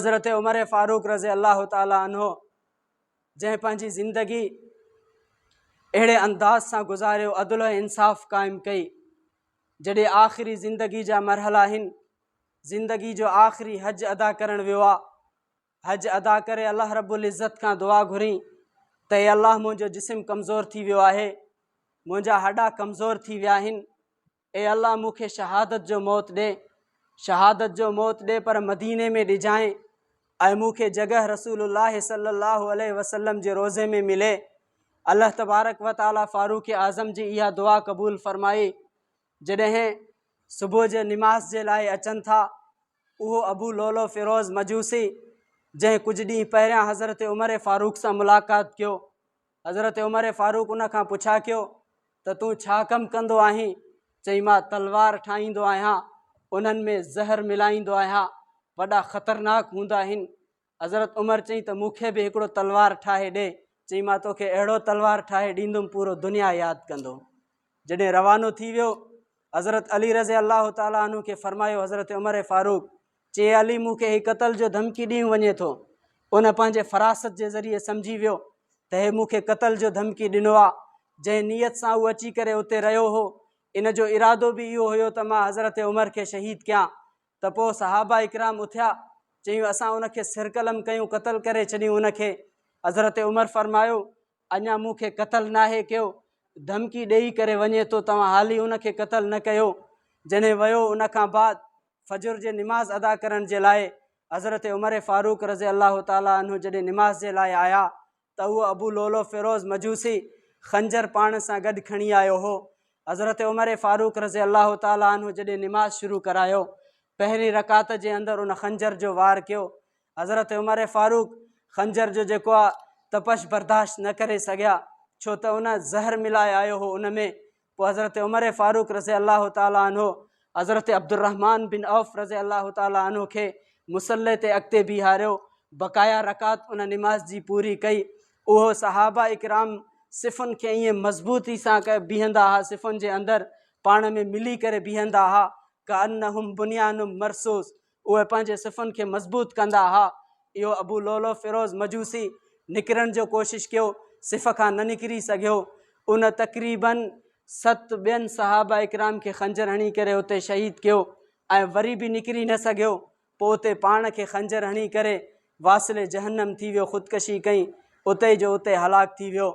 हज़रत उमर फ़ारूक रज़ी अल्लाह ताला अन्हो जैं पंहिंजी ज़िंदगी अहिड़े अंदाज़ सां गुज़ारियो, अदल इंसाफ़ क़ाइमु कई। जॾहिं आख़िरी ज़िंदगी जा मरहला आहिनि, ज़िंदगी जो आख़िरी हज अदा करणु वियो आहे। हज अदा करे अल्लाह रब्बुल इज़्ज़त खां दुआ घुरी त हे अल्लाह, मुंहिंजो जिस्म कमज़ोर थी वियो आहे, मुंहिंजा हॾा कमज़ोर थी विया आहिनि। ए अल्लाह, मूंखे शहादत जो मौत ॾे, शहादत जो मौत ॾे, पर मदीने में ॾिजांइ ऐं मूंखे जगह रसूलुल्लाह सल्लल्लाहु अलैहि वसल्लम जे रोज़े में मिले। अल्लाह तबारक व ताला फ़ारूक आज़म जी इहा दुआ क़बूल फ़रमाई। जॾहिं सुबुह जे निमाज़ जे लाइ अचनि था, उहो अबू लोलो फ़िरोज़ मजूसी जंहिं कुझु ॾींहं पहिरियां हज़रत उमर फ़ारूक सां मुलाक़ात कयो, हज़रत उमर फ़ारूक उन खां पुछा कयो त तूं छा कमु कंदो आहीं? चई, मां तलवार ठाहींदो आहियां, उन्हनि में ज़हर मिलाईंदो आहियां, वॾा ख़तरनाक हूंदा आहिनि। हज़रत उमर चई त मूंखे बि हिकिड़ो तलवार ठाहे ॾे। चई, मां तोखे अहिड़ो तलवार ठाहे ॾींदुमि, पूरो दुनिया यादि कंदो। जॾहिं रवानो थी वियो, हज़रत अली रज़ी अल्लाह ताला अन्हु खे फ़रमायो, हज़रत उमर फ़ारूक चए, अली मूंखे ही क़तल जो धमकी ॾियूं वञे थो। उन पंहिंजे फ़रासत जे ज़रिए सम्झी वियो त हे मूंखे क़तल जो धमकी ॾिनो आहे। जंहिं नियत सां उहो अची करे उते रहियो हो, इन जो इरादो बि इहो हुयो त मां हज़रत उमर खे शहीद कयां। त पोइ सहाबा इकराम उथिया, चयूं असां उनखे सिरकलम कयूं, क़तल करे छॾियूं उनखे। हज़रत उमर फ़रमायो, अञा मूंखे क़तल नाहे कयो, धमकी ॾेई करे वञे थो, तव्हां हाली उनखे क़तल न कयो। जॾहिं वियो, उन खां बाद फजर जे निमाज़ अदा करण जे लाइ हज़रत उमर फ़ारूक रज़ी अल्लाह ताला अन्हु जॾहिं निमाज़ जे लाइ आया त उहो अबू लोलो फ़िरोज़ मजूसी खंजर पाण सां गॾु खणी आयो हो। हज़रत उमर फ़ारूक रज़ी अल्लाह ताला अन्हु जॾहिं निमाज़ शुरू करायो, पहिरीं रकात जे अंदरि उन खंजर जो वार कयो। हज़रत उमर फ़ारूक खंजर जो जेको आहे तपश बर्दाश्त न करे सघिया, छो त उन ज़हर मिलाए आयो हो उन में। पोइ हज़रत उमर फ़ारूक रज़ी अल्लाह ताला अन्हु हज़रत अब्दुर्रहमान बिन औफ़ रज़ी अल्लाह ताला अन्हु खे मुसल्ले ते अॻिते बीहारियो, बक़ाया रकात उन निमाज़ जी पूरी कई। उहो सहाबा इकराम सिफ़ुनि खे ईअं मज़बूती सां बीहंदा हुआ, सिफ़ुनि जे अंदरि पाण में मिली करे बीहंदा हुआ, कअन्नहुम बुनियानुम मरसूस, उहे पंहिंजे सिफ़ुनि खे मज़बूत कंदा हुआ। इहो अबू लोलो फ़िरोज़ मजूसी निकिरण जो कोशिशि कयो, सिफ़ खां न निकिरी सघियो। उन तक़रीबन 7 ॿियनि सहाबा इकराम खे खंजर हणी करे उते शहीद कयो ऐं वरी बि निकिरी न सघियो। पोइ उते पाण खे खंजर हणी करे वासिले जहन्नम थी वियो, ख़ुदकशी कई, उते जो उते हलाक थी वियो।